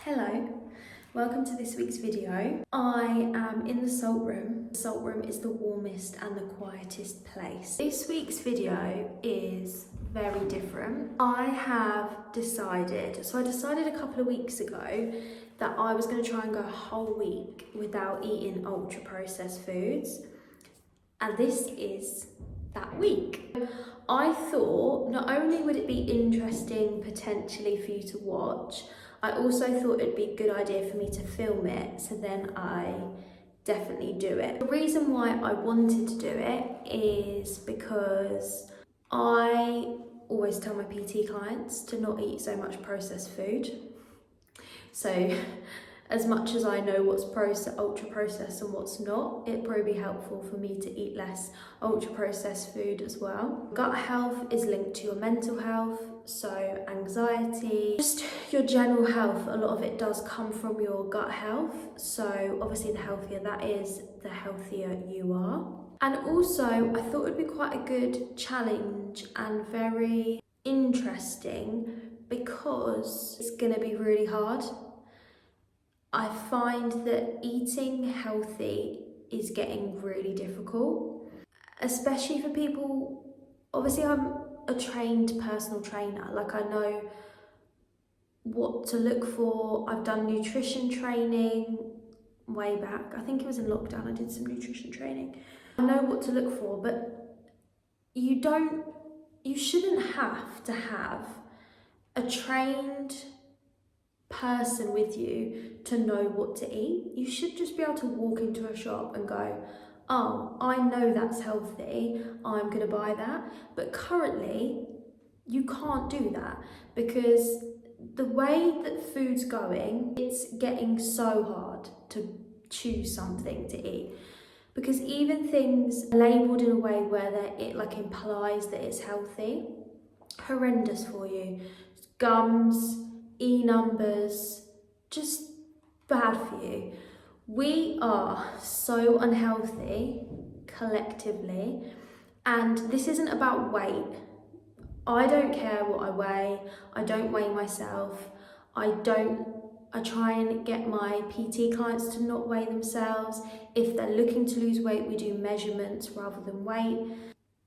Hello, welcome to this week's video. I am in the salt room. The salt room is the warmest and the quietest place. This week's video is very different. I decided a couple of weeks ago that I was going to try and go a whole week without eating ultra processed foods, and this is that week. I thought not only would it be interesting potentially for you to watch, I also thought it'd be a good idea for me to film it, so then I definitely do it. The reason why I wanted to do it is because I always tell my PT clients to not eat so much processed food. So as much as I know what's ultra processed and what's not, it'd probably be helpful for me to eat less ultra processed food as well. Gut health is linked to your mental health, so anxiety, just your general health. A lot of it does come from your gut health, so obviously the healthier that is, the healthier you are. And also I thought it'd be quite a good challenge and very interesting because it's gonna be really hard. I find that eating healthy is getting really difficult, especially for people. Obviously I'm a trained personal trainer, like I know what to look for. I've done nutrition training way back. I think it was in lockdown I did some nutrition training. I know what to look for, but you shouldn't have to have a trained person with you to know what to eat. You should just be able to walk into a shop and go, oh, I know that's healthy, I'm gonna buy that. But currently you can't do that because the way that food's going, it's getting so hard to choose something to eat, because even things labelled in a way where it like implies that it's healthy, horrendous for you. Gums, numbers, just bad for you. We are so unhealthy collectively, and this isn't about weight. I don't care what I weigh. I don't weigh myself. I try and get my PT clients to not weigh themselves. If they're looking to lose weight, we do measurements rather than weight.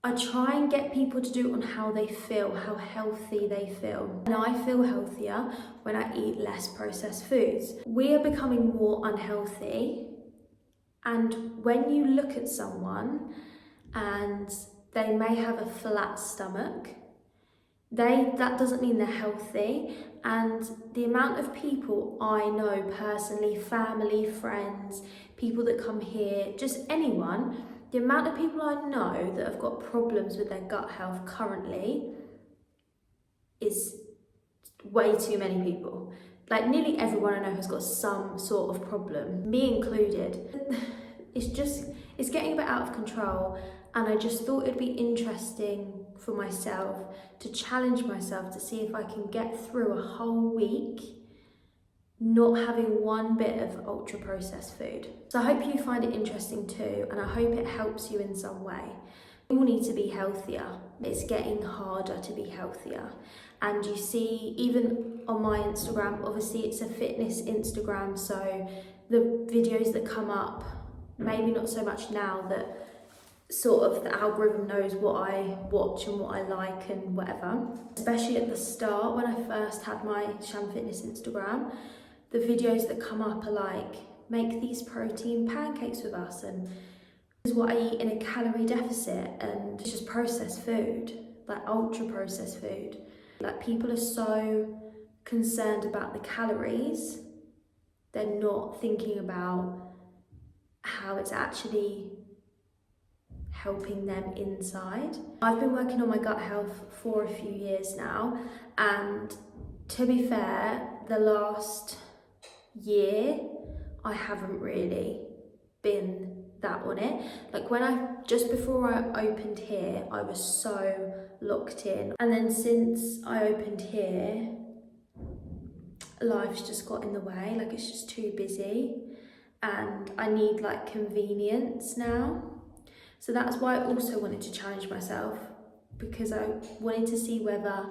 I try and get people to do it on how they feel, how healthy they feel. And I feel healthier when I eat less processed foods. We are becoming more unhealthy, and when you look at someone and they may have a flat stomach, that doesn't mean they're healthy. And the amount of people I know personally, family, friends, people that come here, just anyone, the amount of people I know that have got problems with their gut health currently is way too many people. Like nearly everyone I know has got some sort of problem, me included. It's getting a bit out of control, and I just thought it'd be interesting for myself to challenge myself to see if I can get through a whole week not having one bit of ultra processed food. So I hope you find it interesting too, and I hope it helps you in some way. We all need to be healthier. It's getting harder to be healthier. And you see, even on my Instagram, obviously it's a fitness Instagram, so the videos that come up, maybe not so much now that sort of the algorithm knows what I watch and what I like and whatever. Especially at the start, when I first had my Sham Fitness Instagram, the videos that come up are like, make these protein pancakes with us, and this is what I eat in a calorie deficit, and it's just processed food, like ultra processed food. Like people are so concerned about the calories, they're not thinking about how it's actually helping them inside. I've been working on my gut health for a few years now, and to be fair, the last year I haven't really been that on it. Like just before I opened here, I was so locked in, and then since I opened here, life's just got in the way. Like it's just too busy, and I need like convenience now. So that's why I also wanted to challenge myself, because I wanted to see whether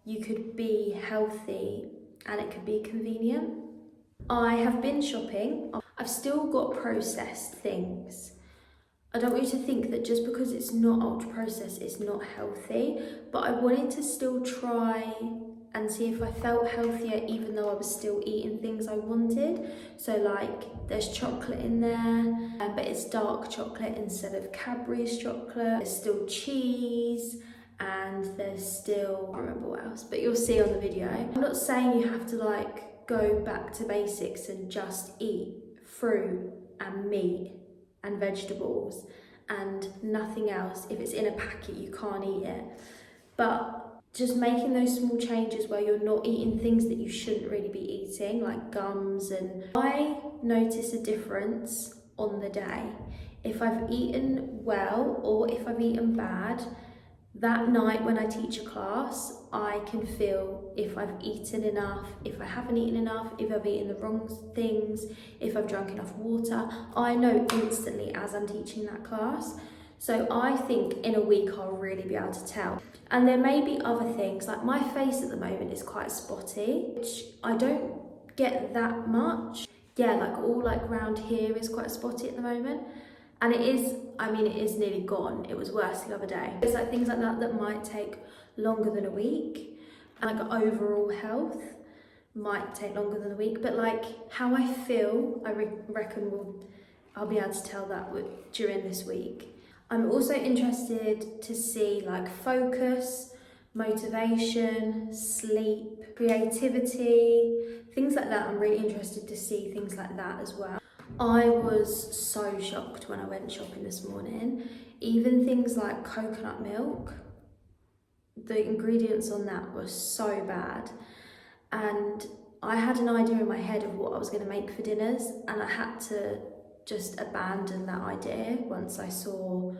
you could be healthy and it could be convenient. I have been shopping. I've still got processed things. I don't want you to think that just because it's not ultra processed, it's not healthy, but I wanted to still try and see if I felt healthier even though I was still eating things I wanted. So like there's chocolate in there, but it's dark chocolate instead of Cadbury's chocolate. There's still cheese and there's still, I don't remember what else, but you'll see on the video. I'm not saying you have to like go back to basics and just eat fruit and meat and vegetables and nothing else. If it's in a packet, you can't eat it. But just making those small changes where you're not eating things that you shouldn't really be eating, like gums. And I notice a difference on the day. If I've eaten well or if I've eaten bad, that night when I teach a class, I can feel if I've eaten enough, if I haven't eaten enough, if I've eaten the wrong things, if I've drunk enough water. I know instantly as I'm teaching that class. So I think in a week I'll really be able to tell. And there may be other things, like my face at the moment is quite spotty, which I don't get that much. Yeah, like all like round here is quite spotty at the moment. And it is, it is nearly gone. It was worse the other day. It's like things like that that might take longer than a week. And like overall health might take longer than a week. But like how I feel, I reckon I'll be able to tell that during this week. I'm also interested to see like focus, motivation, sleep, creativity, things like that. I'm really interested to see things like that as well. I was so shocked when I went shopping this morning. Even things like coconut milk, the ingredients on that were so bad. And I had an idea in my head of what I was going to make for dinners, and I had to just abandon that idea once I saw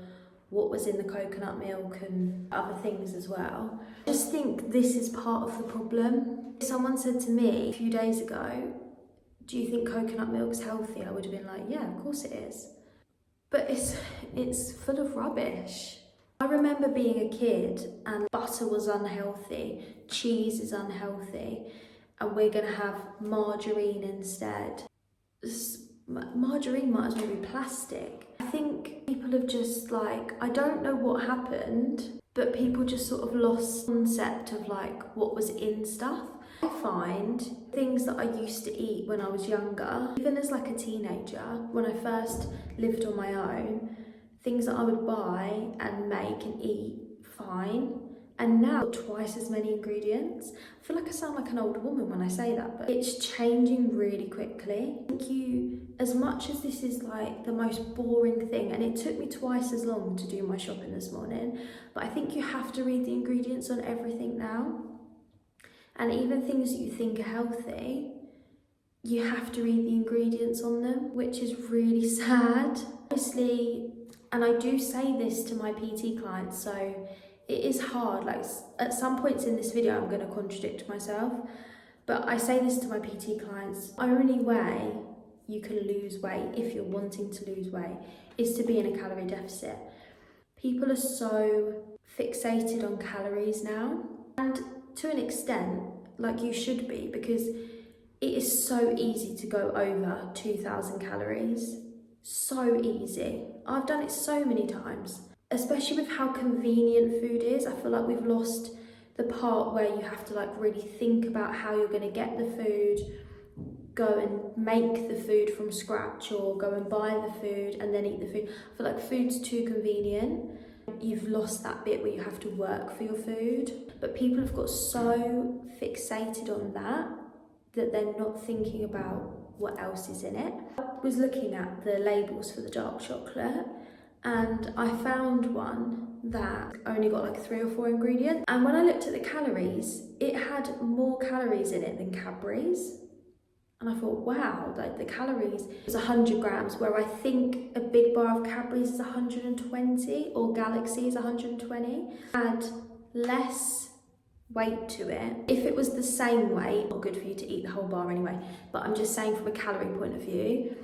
what was in the coconut milk and other things as well. I just think this is part of the problem. Someone said to me a few days ago, do you think coconut milk's healthy? I would have been like, yeah, of course it is. But it's full of rubbish. I remember being a kid and butter was unhealthy, cheese is unhealthy, and we're gonna have margarine instead. Margarine might as well be plastic. I think people have just like, I don't know what happened, but people just sort of lost concept of like what was in stuff. I find things that I used to eat when I was younger, even as like a teenager, when I first lived on my own, things that I would buy and make and eat fine, and now twice as many ingredients. I feel like I sound like an old woman when I say that, but it's changing really quickly. I think as much as this is like the most boring thing, and it took me twice as long to do my shopping this morning, but I think you have to read the ingredients on everything now. And even things that you think are healthy, you have to read the ingredients on them, which is really sad. Obviously, and I do say this to my PT clients, so it is hard. Like at some points in this video, I'm going to contradict myself, but I say this to my PT clients, the only way you can lose weight, if you're wanting to lose weight, is to be in a calorie deficit. People are so fixated on calories now, and to an extent, like you should be, because it is so easy to go over 2,000 calories. So easy. I've done it so many times, especially with how convenient food is. I feel like we've lost the part where you have to like really think about how you're going to get the food, go and make the food from scratch, or go and buy the food and then eat the food. I feel like food's too convenient. You've lost that bit where you have to work for your food. But people have got so fixated on that they're not thinking about what else is in it. I was looking at the labels for the dark chocolate, and I found one that only got like 3 or 4 ingredients. And when I looked at the calories, it had more calories in it than Cadbury's. And I thought, wow, like the calories was 100 grams, where I think a big bar of Cadbury's is 120, or Galaxy is 120. Had less weight to it. If it was the same weight, not good for you to eat the whole bar anyway, but I'm just saying from a calorie point of view,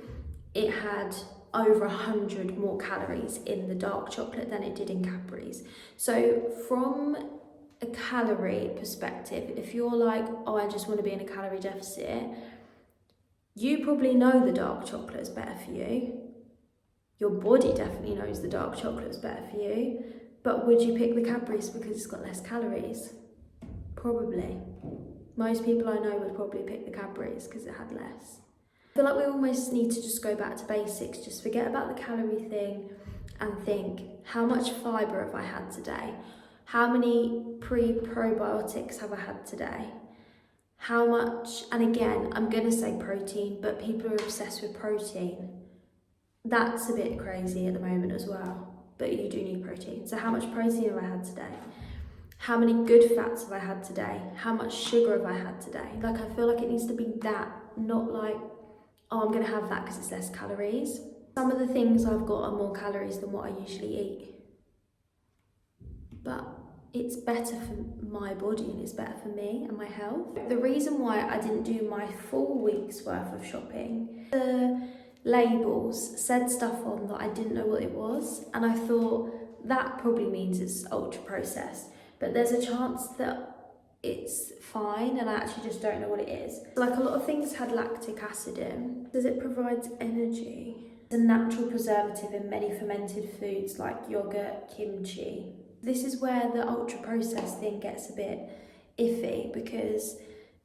it had over 100 more calories in the dark chocolate than it did in Cadbury's. So from a calorie perspective, if you're like, oh, I just want to be in a calorie deficit, You probably know the dark chocolate is better for you. Your body definitely knows the dark chocolate is better for you. But would you pick the Cadbury's because it's got less calories? Probably. Most people I know would probably pick the Cadbury's because it had less. I feel like we almost need to just go back to basics, just forget about the calorie thing and think, how much fibre have I had today? How many probiotics have I had today? How much, and again, I'm gonna say protein, but people are obsessed with protein. That's a bit crazy at the moment as well, but you do need protein. So how much protein have I had today? How many good fats have I had today? How much sugar have I had today? Like, I feel like it needs to be that, not like, oh, I'm gonna have that because it's less calories. Some of the things I've got are more calories than what I usually eat. But it's better for my body and it's better for me and my health. The reason why I didn't do my full week's worth of shopping, the labels said stuff on that I didn't know what it was, and I thought that probably means it's ultra processed, but there's a chance that it's fine and I actually just don't know what it is. Like, a lot of things had lactic acid in because it provides energy. It's a natural preservative in many fermented foods like yogurt, kimchi. This is where the ultra processed thing gets a bit iffy, because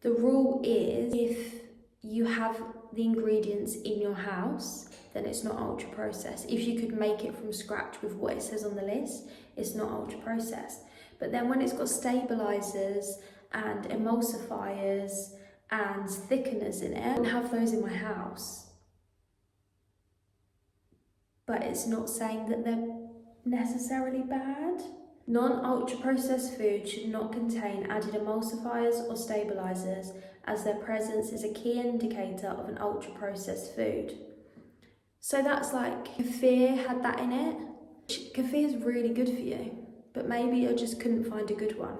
the rule is if you have the ingredients in your house, then it's not ultra processed. If you could make it from scratch with what it says on the list, it's not ultra processed. But then when it's got stabilizers and emulsifiers and thickeners in it, I don't have those in my house. But it's not saying that they're necessarily bad. Non-ultra processed food should not contain added emulsifiers or stabilizers, as their presence is a key indicator of an ultra processed food. So that's like, kefir had that in it. Kefir is really good for you, but maybe I just couldn't find a good one.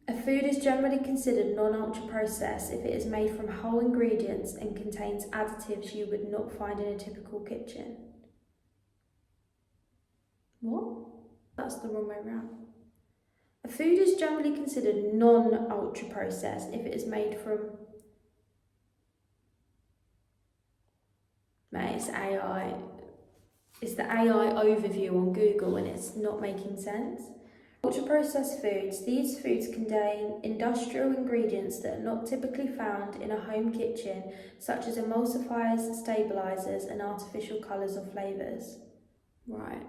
A food is generally considered non-ultra processed if it is made from whole ingredients and contains additives you would not find in a typical kitchen. What? That's the wrong way around. A food is generally considered non-ultra processed if it is made from... Mate, it's AI. It's the AI overview on Google and it's not making sense. Ultra processed foods. These foods contain industrial ingredients that are not typically found in a home kitchen, such as emulsifiers, stabilizers, and artificial colours or flavours. Right.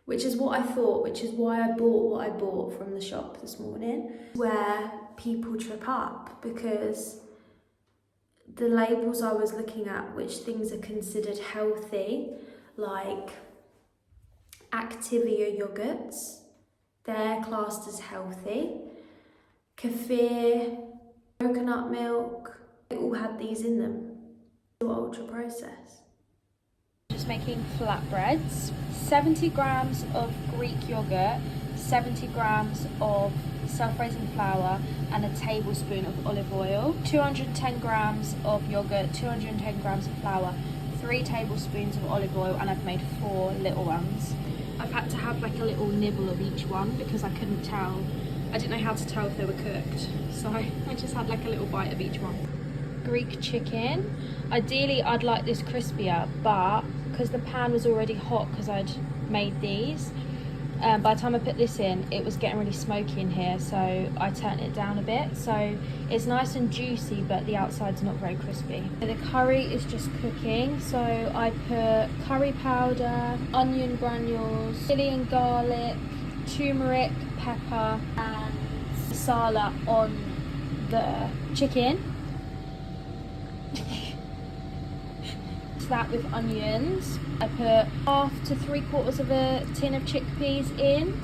Which is what I thought, which is why I bought what I bought from the shop this morning, where people trip up, because the labels I was looking at, which things are considered healthy, like Activia yogurts, they're classed as healthy. Kefir, coconut milk, they all had these in them. They're ultra processed. Just making flatbreads. 70 grams of Greek yogurt, 70 grams of self-raising flour, and a tablespoon of olive oil. 210 grams of yogurt, 210 grams of flour, 3 tablespoons of olive oil, and I've made 4 little ones. I've had to have like a little nibble of each one because I couldn't tell. I didn't know how to tell if they were cooked, so I just had like a little bite of each one. Greek chicken. Ideally I'd like this crispier, but because the pan was already hot because I'd made these, by the time I put this in, it was getting really smoky in here, so I turned it down a bit. So it's nice and juicy, but the outside's not very crispy. The curry is just cooking, so I put curry powder, onion granules, chili and garlic, turmeric, pepper, and masala on the chicken. That with onions. I put 1/2 to 3/4 of a tin of chickpeas in,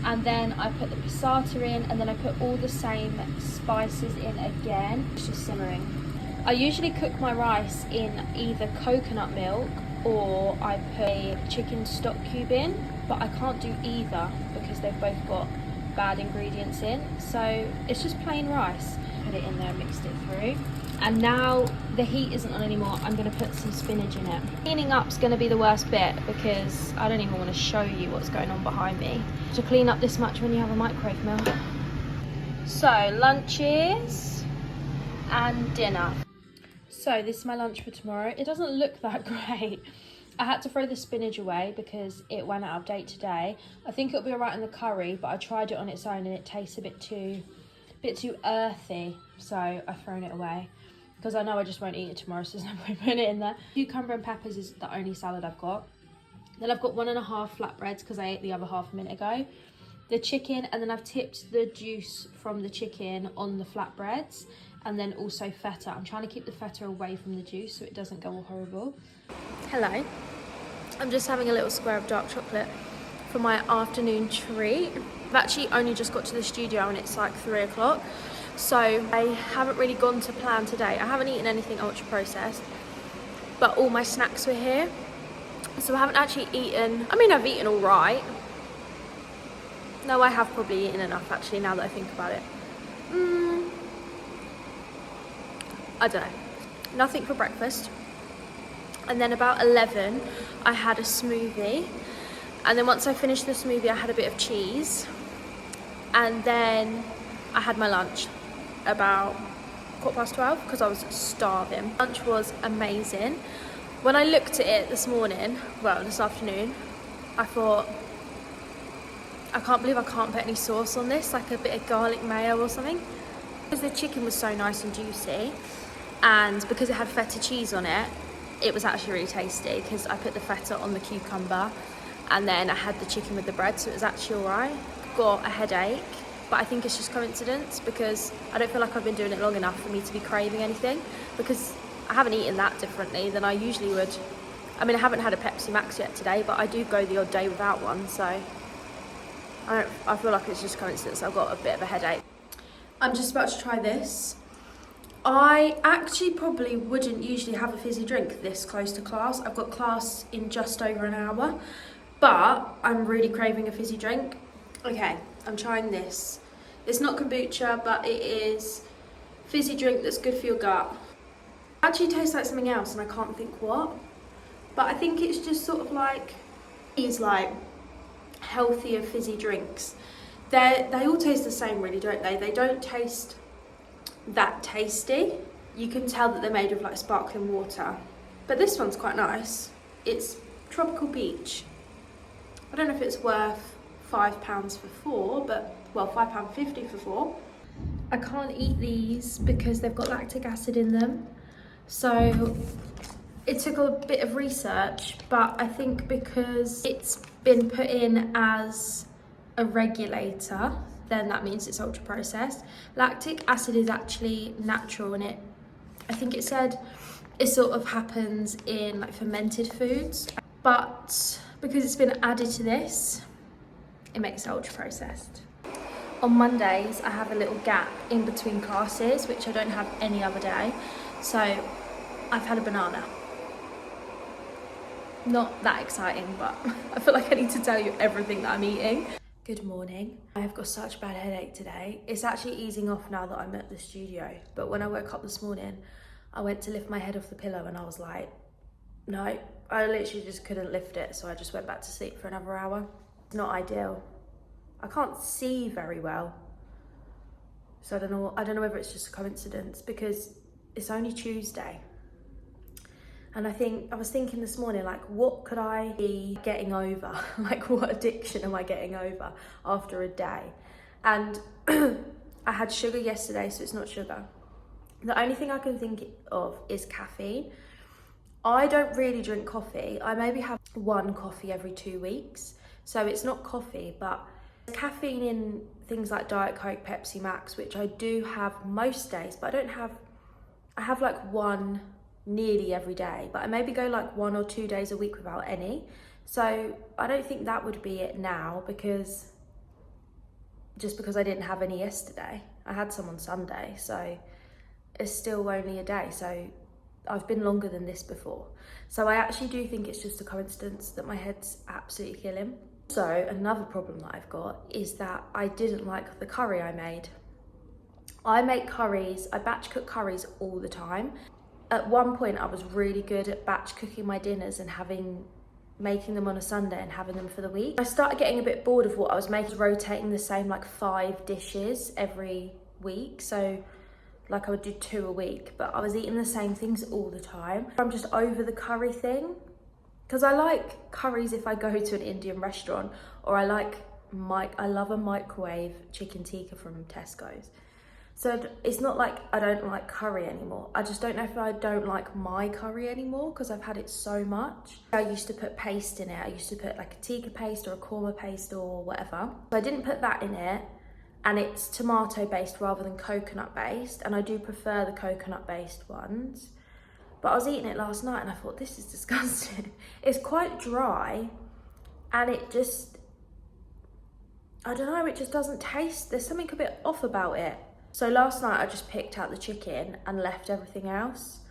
and then I put the passata in, and then I put all the same spices in again. It's just simmering. I usually cook my rice in either coconut milk or I put a chicken stock cube in, but I can't do either because they've both got bad ingredients in, so it's just plain rice. Put it in there, mixed it through. And now the heat isn't on anymore, I'm going to put some spinach in it. Cleaning up's going to be the worst bit because I don't even want to show you what's going on behind me. To clean up this much when you have a microwave mill. So lunches and dinner. So this is my lunch for tomorrow. It doesn't look that great. I had to throw the spinach away because it went out of date today. I think it'll be alright in the curry, but I tried it on its own and it tastes a bit too earthy. So I've thrown it away because I know I just won't eat it tomorrow, so there's no point putting it in there. Cucumber and peppers is the only salad I've got. Then I've got 1.5 flatbreads because I ate the other half a minute ago. The chicken, and then I've tipped the juice from the chicken on the flatbreads, and then also feta. I'm trying to keep the feta away from the juice so it doesn't go all horrible. Hello. I'm just having a little square of dark chocolate for my afternoon treat. I've actually only just got to the studio and it's like 3 o'clock. So I haven't really gone to plan today. I haven't eaten anything ultra processed, but all my snacks were here. So I haven't actually eaten, I mean, I've eaten all right. No, I have probably eaten enough actually, now that I think about it. I don't know. Nothing for breakfast. And then about 11, I had a smoothie. And then once I finished the smoothie, I had a bit of cheese. And then I had my lunch about 12:15 because I was starving. Lunch was amazing. When I looked at it this afternoon, I thought, I can't believe I can't put any sauce on this, like a bit of garlic mayo or something. Because the chicken was so nice and juicy, and because it had feta cheese on it, it was actually really tasty because I put the feta on the cucumber and then I had the chicken with the bread, so it was actually all right. Got a headache, but I think it's just coincidence because I don't feel like I've been doing it long enough for me to be craving anything, because I haven't eaten that differently than I usually would. I mean, I haven't had a Pepsi Max yet today, but I do go the odd day without one, so I feel like it's just coincidence I've got a bit of a headache. I'm just about to try this. I actually probably wouldn't usually have a fizzy drink this close to class. I've got class in just over an hour, but I'm really craving a fizzy drink. Okay, I'm trying this. It's not kombucha, but it is fizzy drink that's good for your gut. It actually tastes like something else and I can't think what, but I think it's just sort of like these like healthier fizzy drinks. They all taste the same really, don't they? They don't taste that tasty. You can tell that they're made of like sparkling water, but this one's quite nice. It's tropical peach. I don't know if it's worth £5 for 4, but well, £5.50 for 4. I can't eat these because they've got lactic acid in them, so it took a bit of research, but I think because it's been put in as a regulator, then that means it's ultra processed. Lactic acid is actually natural, and I think it said it sort of happens in like fermented foods, but because it's been added to this, it makes it ultra processed. On Mondays, I have a little gap in between classes, which I don't have any other day. So I've had a banana. Not that exciting, but I feel like I need to tell you everything that I'm eating. Good morning. I have got such a bad headache today. It's actually easing off now that I'm at the studio. But when I woke up this morning, I went to lift my head off the pillow and I was like, no, I literally just couldn't lift it. So I just went back to sleep for another hour. It's not ideal. I can't see very well. So I don't know whether it's just a coincidence because it's only Tuesday. And I was thinking this morning, like, what could I be getting over? Like, what addiction am I getting over after a day? And I had sugar yesterday, so it's not sugar. The only thing I can think of is caffeine. I don't really drink coffee. I maybe have 1 coffee every 2 weeks. So it's not coffee, but caffeine in things like Diet Coke, Pepsi Max, which I do have most days, but I have like 1 nearly every day, but I maybe go like 1 or 2 days a week without any. So I don't think that would be it now, because I didn't have any yesterday. I had some on Sunday, so it's still only a day. So I've been longer than this before. So I actually do think it's just a coincidence that my head's absolutely killing. So another problem that I've got is that I didn't like the curry I made. I make curries, I batch cook curries all the time. At one point I was really good at batch cooking my dinners and making them on a Sunday and having them for the week. I started getting a bit bored of what I was making, rotating the same like 5 dishes every week. So like I would do 2 a week, but I was eating the same things all the time. I'm just over the curry thing, because I like curries if I go to an Indian restaurant, or I love a microwave chicken tikka from Tesco's. So it's not like I don't like curry anymore. I just don't know if I don't like my curry anymore because I've had it so much. I used to put paste in it. I used to put like a tikka paste or a korma paste or whatever. So I didn't put that in it, and it's tomato based rather than coconut based, and I do prefer the coconut based ones. But I was eating it last night and I thought, this is disgusting. It's quite dry, and it just, I don't know, it just doesn't taste, there's something a bit off about it. So last night I just picked out the chicken and left everything else.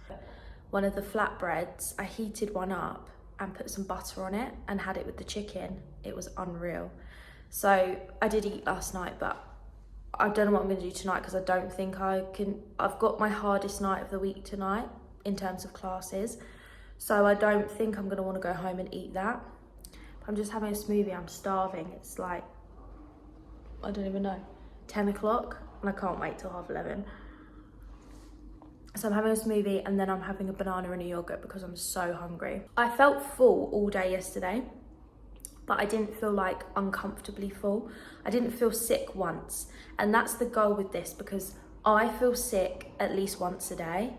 One of the flatbreads, I heated one up and put some butter on it and had it with the chicken. It was unreal. So I did eat last night, but I don't know what I'm gonna do tonight because I don't think I can. I've got my hardest night of the week tonight in terms of classes. So I don't think I'm gonna wanna go home and eat that. I'm just having a smoothie, I'm starving. It's like, I don't even know, 10 o'clock. And I can't wait till 11:30. So I'm having a smoothie and then I'm having a banana and a yogurt because I'm so hungry. I felt full all day yesterday, but I didn't feel like uncomfortably full. I didn't feel sick once. And that's the goal with this, because I feel sick at least once a day.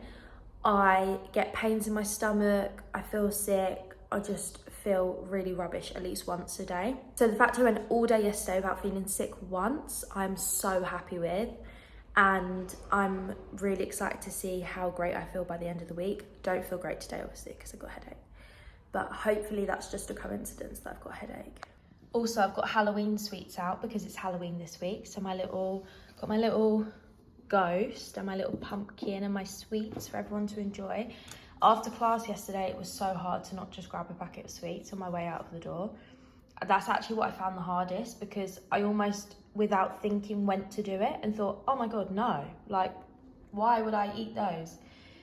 I get pains in my stomach, I feel sick, I just feel really rubbish at least once a day. So the fact I went all day yesterday without feeling sick once, I'm so happy with. And I'm really excited to see how great I feel by the end of the week. Don't feel great today, obviously, because I've got a headache. But hopefully that's just a coincidence that I've got a headache. Also, I've got Halloween sweets out because it's Halloween this week. So got my little ghost and my little pumpkin and my sweets for everyone to enjoy. After class yesterday, it was so hard to not just grab a packet of sweets on my way out of the door. That's actually what I found the hardest, because I almost, without thinking, went to do it and thought, oh my God, no, like, why would I eat those?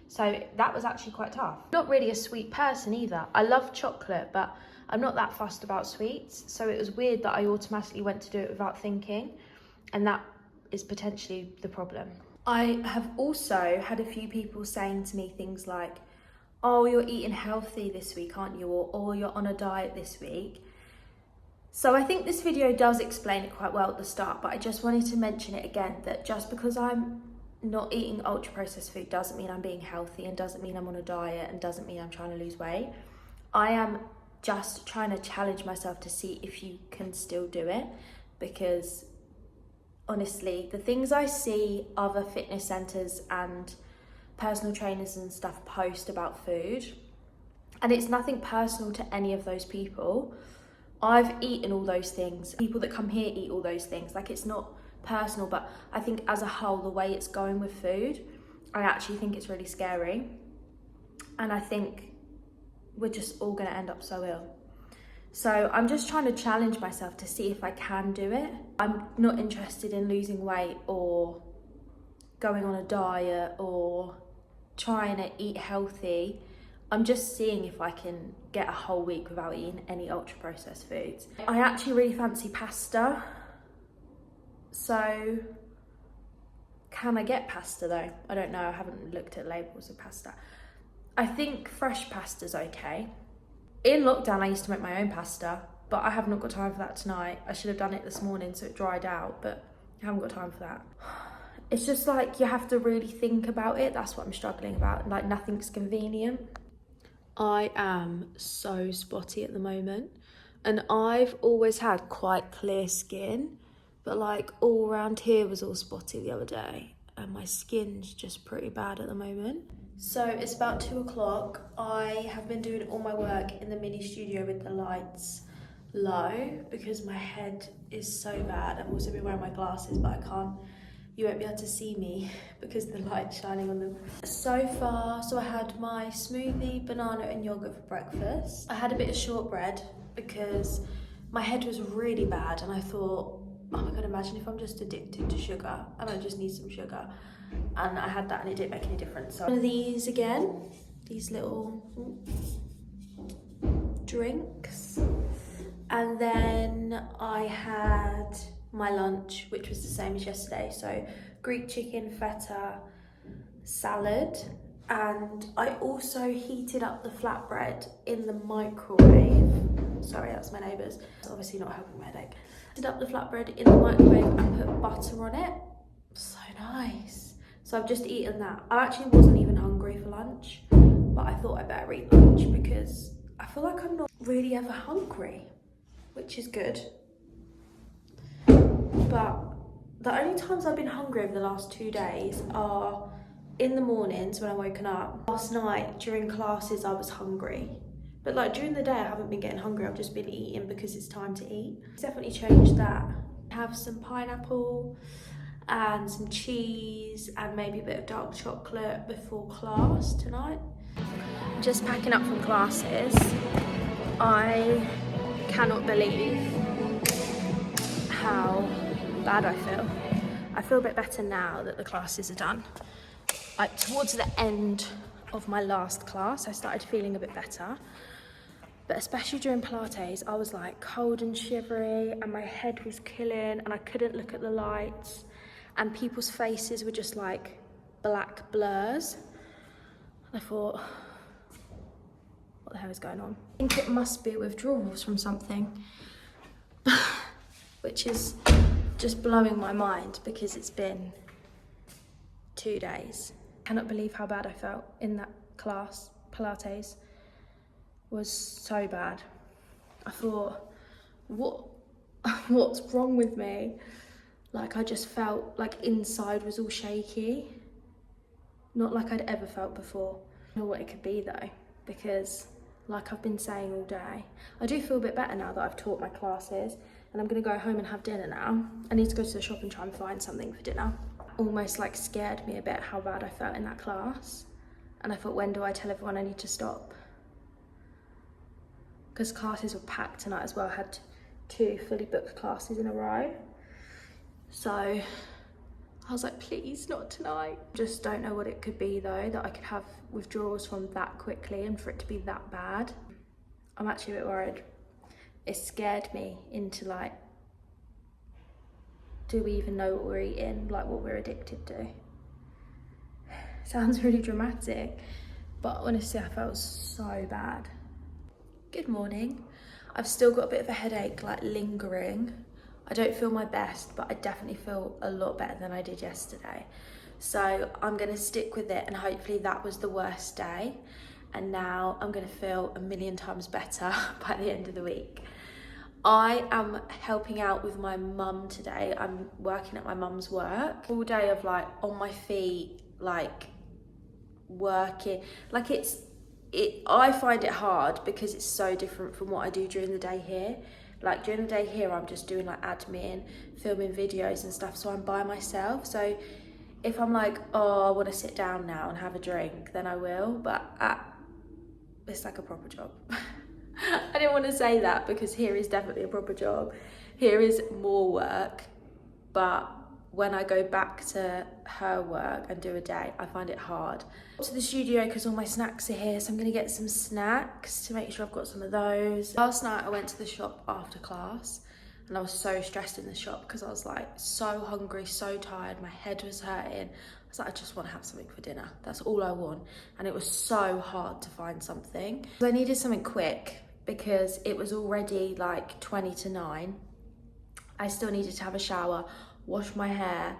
So that was actually quite tough. Not really a sweet person either. I love chocolate, but I'm not that fussed about sweets. So it was weird that I automatically went to do it without thinking. And that is potentially the problem. I have also had a few people saying to me things like, oh, you're eating healthy this week, aren't you? Or, oh, you're on a diet this week. So I think this video does explain it quite well at the start, but I just wanted to mention it again, that just because I'm not eating ultra processed food doesn't mean I'm being healthy, and doesn't mean I'm on a diet, and doesn't mean I'm trying to lose weight. I am just trying to challenge myself to see if you can still do it, because honestly, the things I see other fitness centres and personal trainers and stuff post about food, and it's nothing personal to any of those people. I've eaten all those things. People that come here eat all those things. Like, it's not personal, but I think as a whole, the way it's going with food, I actually think it's really scary. And I think we're just all gonna end up so ill. So I'm just trying to challenge myself to see if I can do it. I'm not interested in losing weight or going on a diet or trying to eat healthy. I'm just seeing if I can get a whole week without eating any ultra processed foods. I actually really fancy pasta. So can I get pasta though? I don't know, I haven't looked at labels of pasta. I think fresh pasta's okay. In lockdown, I used to make my own pasta, but I have not got time for that tonight. I should have done it this morning so it dried out, but I haven't got time for that. It's just like, you have to really think about it. That's what I'm struggling about. Like, nothing's convenient. I am so spotty at the moment, and I've always had quite clear skin, but like all around here was all spotty the other day, and my skin's just pretty bad at the moment. So it's about 2 o'clock. I have been doing all my work in the mini studio with the lights low because my head is so bad. I've also been wearing my glasses, but I can't, you won't be able to see me because the light's shining on them. So I had my smoothie, banana and yogurt for breakfast. I had a bit of shortbread because my head was really bad, and I thought, oh my God, imagine if I'm just addicted to sugar and I just need some sugar. And I had that and it didn't make any difference. So one of these again, these little drinks. And then I had my lunch, which was the same as yesterday. So Greek chicken, feta, salad, and I also heated up the flatbread in the microwave. Sorry, that's my neighbours. It's obviously not helping my headache. Heated up the flatbread in the microwave and put butter on it. So nice. So I've just eaten that. I actually wasn't even hungry for lunch, but I thought I better eat lunch because I feel like I'm not really ever hungry, which is good. But the only times I've been hungry over the last 2 days are in the mornings when I'm woken up. Last night during classes I was hungry, but like during the day I haven't been getting hungry. I've just been eating because it's time to eat. It's definitely changed that. Have some pineapple and some cheese and maybe a bit of dark chocolate before class tonight. Just packing up from classes. I cannot believe how bad I feel. I feel a bit better now that the classes are done. Like towards the end of my last class, I started feeling a bit better. But especially during Pilates, I was like cold and shivery and my head was killing and I couldn't look at the lights and people's faces were just like black blurs. I thought, what the hell is going on? I think it must be withdrawals from something, which is just blowing my mind because it's been 2 days. I cannot believe how bad I felt in that class. Pilates was so bad. I thought, what's wrong with me? Like I just felt like inside was all shaky. Not like I'd ever felt before. I don't know what it could be though, because like I've been saying all day, I do feel a bit better now that I've taught my classes and I'm gonna go home and have dinner now. I need to go to the shop and try and find something for dinner. Almost like scared me a bit how bad I felt in that class. And I thought, when do I tell everyone I need to stop? Because classes were packed tonight as well. I had 2 fully booked classes in a row. So I was like, please, not tonight. Just don't know what it could be though, that I could have withdrawals from that quickly and for it to be that bad. I'm actually a bit worried. It scared me into like, do we even know what we're eating? Like what we're addicted to? Sounds really dramatic, but honestly I felt so bad. Good morning. I've still got a bit of a headache, like lingering. I don't feel my best, but I definitely feel a lot better than I did yesterday. So I'm gonna stick with it and hopefully that was the worst day. And now I'm gonna feel a million times better by the end of the week. I am helping out with my mum today. I'm working at my mum's work. All day of like on my feet, like working. Like I find it hard because it's so different from what I do during the day here. Like during the day here, I'm just doing like admin, filming videos and stuff. So I'm by myself. So if I'm like, oh, I want to sit down now and have a drink, then I will. But it's like a proper job. I didn't want to say that because here is definitely a proper job. Here is more work, but when I go back to her work and do a day, I find it hard. To the studio because all my snacks are here, so I'm gonna get some snacks to make sure I've got some of those. Last night I went to the shop after class and I was so stressed in the shop because I was like so hungry, so tired, my head was hurting. I was like, I just want to have something for dinner. That's all I want. And it was so hard to find something. I needed something quick because it was already like 20 to 9. I still needed to have a shower, wash my hair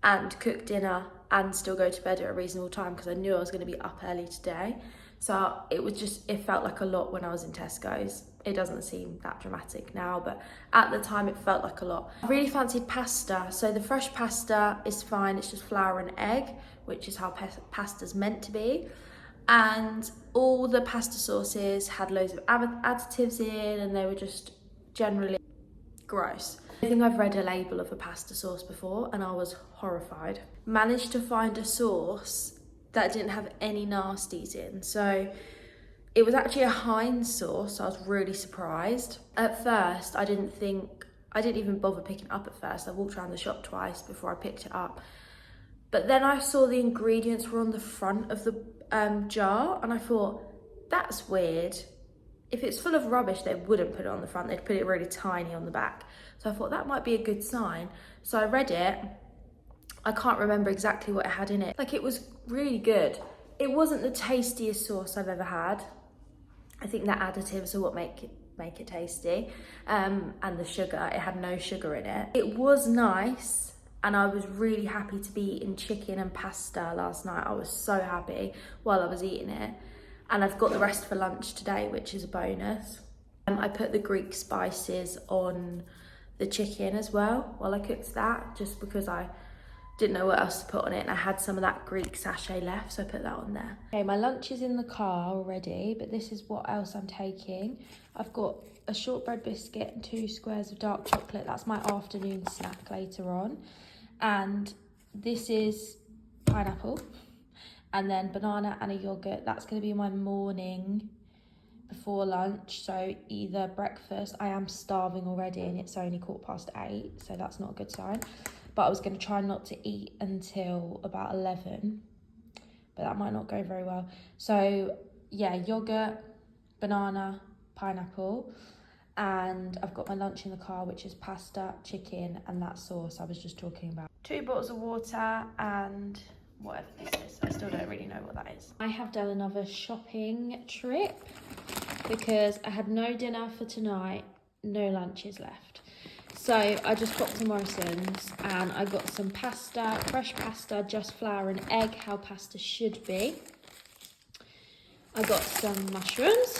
and cook dinner and still go to bed at a reasonable time because I knew I was going to be up early today. So it felt like a lot when I was in Tesco's. It doesn't seem that dramatic now, but at the time it felt like a lot. I really fancied pasta. So the fresh pasta is fine. It's just flour and egg, which is how pasta's meant to be. And all the pasta sauces had loads of additives in and they were just generally gross. I think I've read a label of a pasta sauce before and I was horrified. Managed to find a sauce that didn't have any nasties in. So it was actually a Heinz sauce, so I was really surprised. At first, I didn't even bother picking it up at first. I walked around the shop twice before I picked it up. But then I saw the ingredients were on the front of the jar and I thought, that's weird. If it's full of rubbish, they wouldn't put it on the front. They'd put it really tiny on the back. So I thought that might be a good sign. So I read it. I can't remember exactly what it had in it. Like, it was really good. It wasn't the tastiest sauce I've ever had. I think the additives are what make it tasty. And the sugar, it had no sugar in it. It was nice, and I was really happy to be eating chicken and pasta last night. I was so happy while I was eating it. And I've got the rest for lunch today, which is a bonus. I put the Greek spices on the chicken as well while I cooked that, just because I didn't know what else to put on it, and I had some of that Greek sachet left, so I put that on there. Okay, my lunch is in the car already, but this is what else I'm taking. I've got a shortbread biscuit and 2 squares of dark chocolate. That's my afternoon snack later on. And this is pineapple, and then banana and a yogurt. That's going to be my morning before lunch. So either breakfast, I am starving already and it's only 8:15, so that's not a good sign. But I was going to try not to eat until about 11, but that might not go very well. So yeah, yogurt, banana, pineapple, and I've got my lunch in the car, which is pasta, chicken, and that sauce I was just talking about. 2 bottles of water and whatever this is. I still don't really know what that is. I have done another shopping trip because I had no dinner for tonight, no lunches left. So I just got to Morrison's and I got some pasta, fresh pasta, just flour and egg, how pasta should be. I got some mushrooms.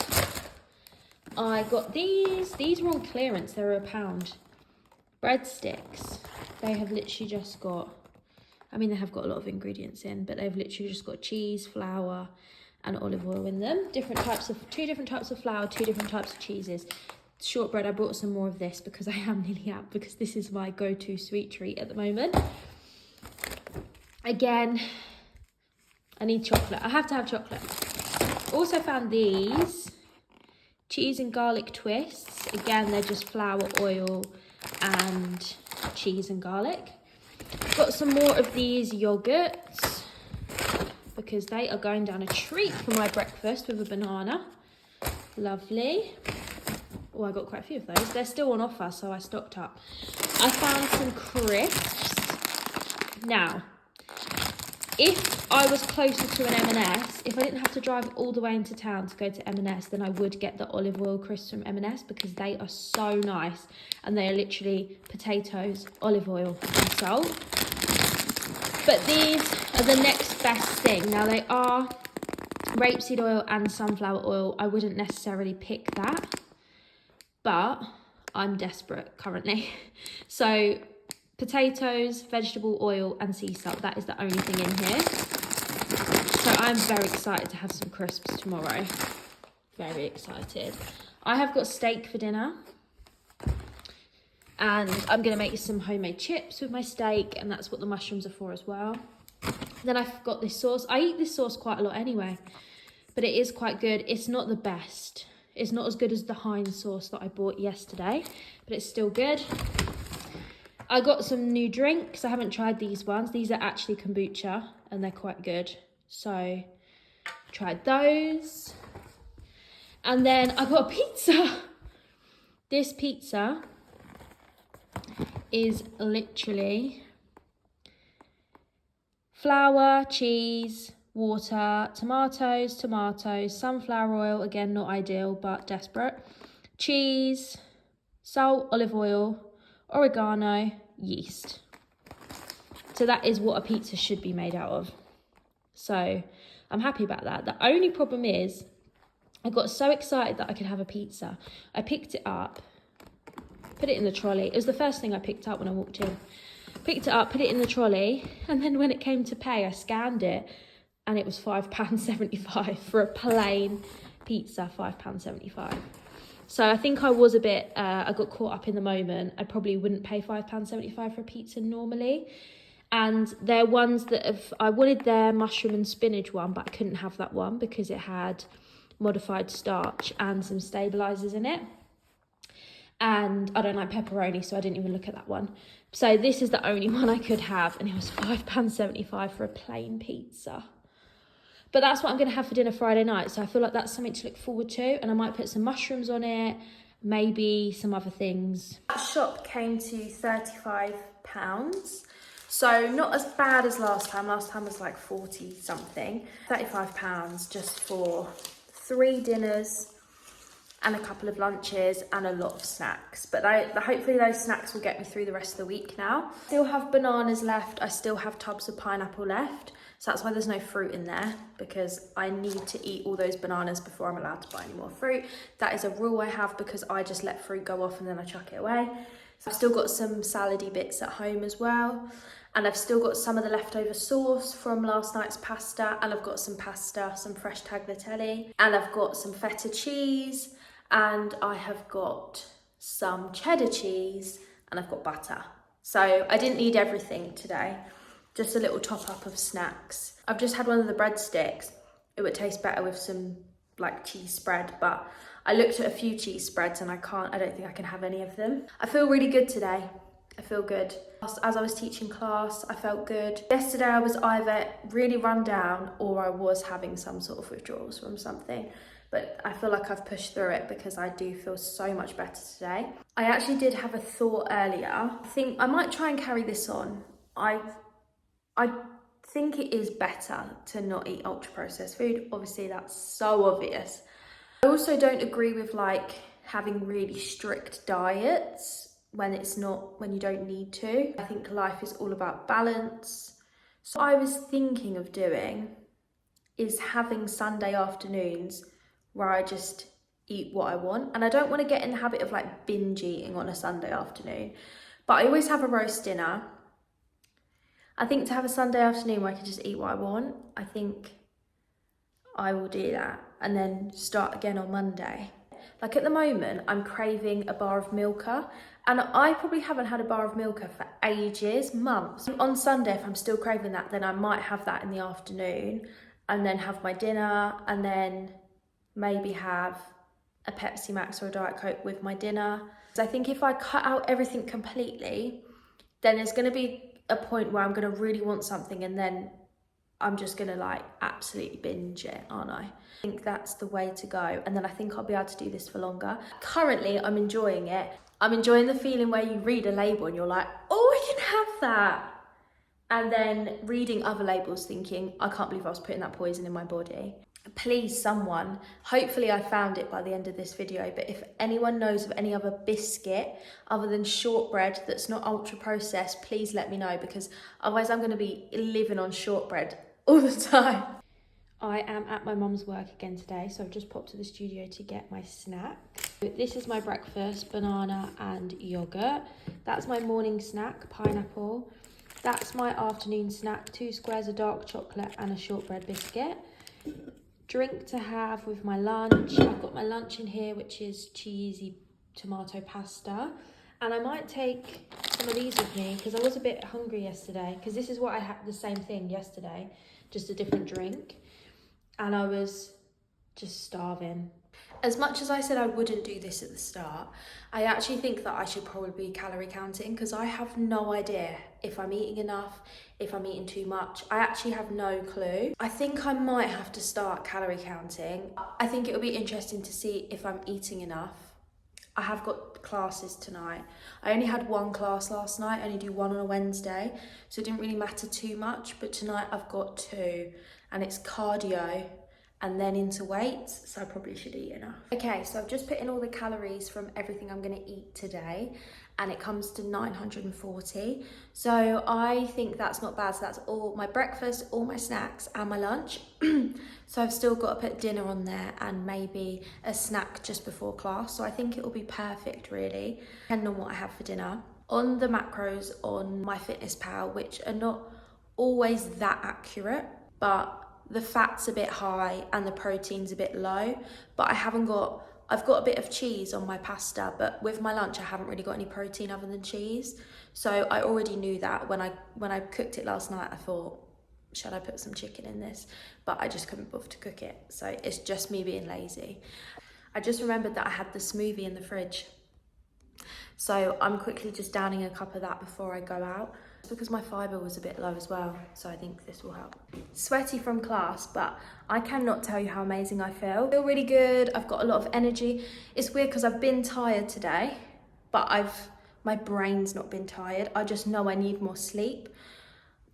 I got these were on clearance, they were £1. Breadsticks, they have literally just got, I mean, they have got a lot of ingredients in, but they've literally just got cheese, flour and olive oil in them. 2 different types of flour, 2 different types of cheeses. Shortbread, I brought some more of this because I am nearly out, because this is my go-to sweet treat at the moment. Again, I need chocolate. I have to have chocolate. Also found these cheese and garlic twists. Again, they're just flour, oil and cheese and garlic. Got some more of these yogurts because they are going down a treat for my breakfast with a banana. Lovely. Oh, I got quite a few of those. They're still on offer, so I stocked up. I found some crisps. Now, if I was closer to an M&S, if I didn't have to drive all the way into town to go to M&S, then I would get the olive oil crisps from M&S because they are so nice. And they are literally potatoes, olive oil and salt. But these are the next best thing. Now, they are rapeseed oil and sunflower oil. I wouldn't necessarily pick that, but I'm desperate currently. So potatoes, vegetable oil and sea salt, that is the only thing in here. So I'm very excited to have some crisps tomorrow. Very excited. I have got steak for dinner and I'm gonna make some homemade chips with my steak, and that's what the mushrooms are for as well. Then I've got this sauce. I eat this sauce quite a lot anyway, but it is quite good. It's not the best. It's not as good as the Heinz sauce that I bought yesterday, but it's still good. I got some new drinks. I haven't tried these ones. These are actually kombucha and they're quite good. So tried those. And then I got a pizza. This pizza is literally flour, cheese, water, tomatoes, sunflower oil, again not ideal but desperate, cheese, salt, olive oil, oregano, yeast. So that is what a pizza should be made out of. So I'm happy about that. The only problem is I got so excited that I could have a pizza. I picked it up, put it in the trolley. It was the first thing I picked up when I walked in. Picked it up, put it in the trolley, and then when it came to pay, I scanned it and it was £5.75 for a plain pizza, £5.75. So I think I was a bit, I got caught up in the moment. I probably wouldn't pay £5.75 for a pizza normally. And they're ones that I wanted their mushroom and spinach one, but I couldn't have that one because it had modified starch and some stabilisers in it. And I don't like pepperoni, so I didn't even look at that one. So this is the only one I could have, and it was £5.75 for a plain pizza. But that's what I'm going to have for dinner Friday night, so I feel like that's something to look forward to, and I might put some mushrooms on it, maybe some other things. That shop came to £35, So not as bad as last time. Last time was like 40 something. £35 just for 3 dinners and a couple of lunches and a lot of snacks. But hopefully those snacks will get me through the rest of the week now. Still have bananas left. I still have tubs of pineapple left. So that's why there's no fruit in there, because I need to eat all those bananas before I'm allowed to buy any more fruit. That is a rule I have because I just let fruit go off and then I chuck it away. So I've still got some salady bits at home as well. And I've still got some of the leftover sauce from last night's pasta. And I've got some pasta, some fresh tagliatelle. And I've got some feta cheese. And I have got some cheddar cheese. And I've got butter. So I didn't need everything today. Just a little top up of snacks. I've just had one of the breadsticks. It would taste better with some like cheese spread, but I looked at a few cheese spreads and I don't think I can have any of them. I feel really good today. I feel good. As I was teaching class, I felt good. Yesterday I was either really run down or I was having some sort of withdrawals from something. But I feel like I've pushed through it because I do feel so much better today. I actually did have a thought earlier. I think I might try and carry this on. I think it is better to not eat ultra processed food. Obviously that's so obvious. I also don't agree with like having really strict diets when you don't need to. I think life is all about balance. So what I was thinking of doing is having Sunday afternoons where I just eat what I want. And I don't want to get in the habit of like binge eating on a Sunday afternoon, but I always have a roast dinner. I think to have a Sunday afternoon where I can just eat what I want, I think I will do that and then start again on Monday. Like at the moment, I'm craving a bar of Milka and I probably haven't had a bar of Milka for ages, months. On Sunday, if I'm still craving that, then I might have that in the afternoon and then have my dinner and then maybe have a Pepsi Max or a Diet Coke with my dinner. So I think if I cut out everything completely, then there's going to be a point where I'm going to really want something and then I'm just going to like absolutely binge it, aren't I? I think that's the way to go. And then I think I'll be able to do this for longer. Currently, I'm enjoying it. I'm enjoying the feeling where you read a label and you're like, oh, I can have that. And then reading other labels thinking, I can't believe I was putting that poison in my body. Please, someone, hopefully I found it by the end of this video, but if anyone knows of any other biscuit other than shortbread that's not ultra processed, please let me know, because otherwise I'm going to be living on shortbread all the time. I am at my mum's work again today, so I've just popped to the studio to get my snack. This is my breakfast, banana and yogurt. That's my morning snack, pineapple. That's my afternoon snack, 2 squares of dark chocolate and a shortbread biscuit. Drink to have with my lunch. I've got my lunch in here, which is cheesy tomato pasta. And I might take some of these with me because I was a bit hungry yesterday, because this is what I had, the same thing yesterday, just a different drink. And I was just starving. As much as I said I wouldn't do this at the start, I actually think that I should probably be calorie counting, because I have no idea if I'm eating enough, if I'm eating too much. I actually have no clue. I think I might have to start calorie counting. I think it would be interesting to see if I'm eating enough. I have got classes tonight. I only had 1 class last night. I only do 1 on a Wednesday, so it didn't really matter too much. But tonight I've got 2, and it's cardio and then into weights, so I probably should eat enough. Okay, so I've just put in all the calories from everything I'm gonna eat today, and it comes to 940. So I think that's not bad. So that's all my breakfast, all my snacks, and my lunch. So I've still got to put dinner on there and maybe a snack just before class. So I think it will be perfect, really, depending on what I have for dinner. On the macros on MyFitnessPal, which are not always that accurate, but the fat's a bit high and the protein's a bit low, but I've got a bit of cheese on my pasta, but with my lunch I haven't really got any protein other than cheese. So I already knew that when I cooked it last night. I thought, should I put some chicken in this? But I just couldn't bother to cook it, so it's just me being lazy. I just remembered that I had the smoothie in the fridge, so I'm quickly just downing a cup of that before I go out, because my fibre was a bit low as well, so I think this will help. Sweaty from class, but I cannot tell you how amazing I feel. I feel really good. I've got a lot of energy. It's weird because I've been tired today, but my brain's not been tired. I just know I need more sleep.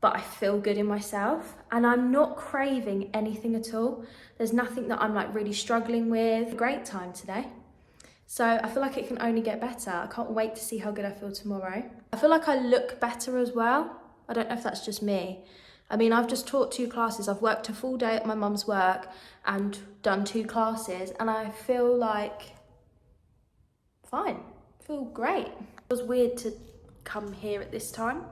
but I feel good in myself and I'm not craving anything at all. There's nothing that I'm like really struggling with. Great time today. So I feel like it can only get better. I can't wait to see how good I feel tomorrow. I feel like I look better as well. I don't know if that's just me. I mean, I've just taught 2 classes. I've worked a full day at my mum's work and done 2 classes and I feel like fine. I feel great. It was weird to come here at this time.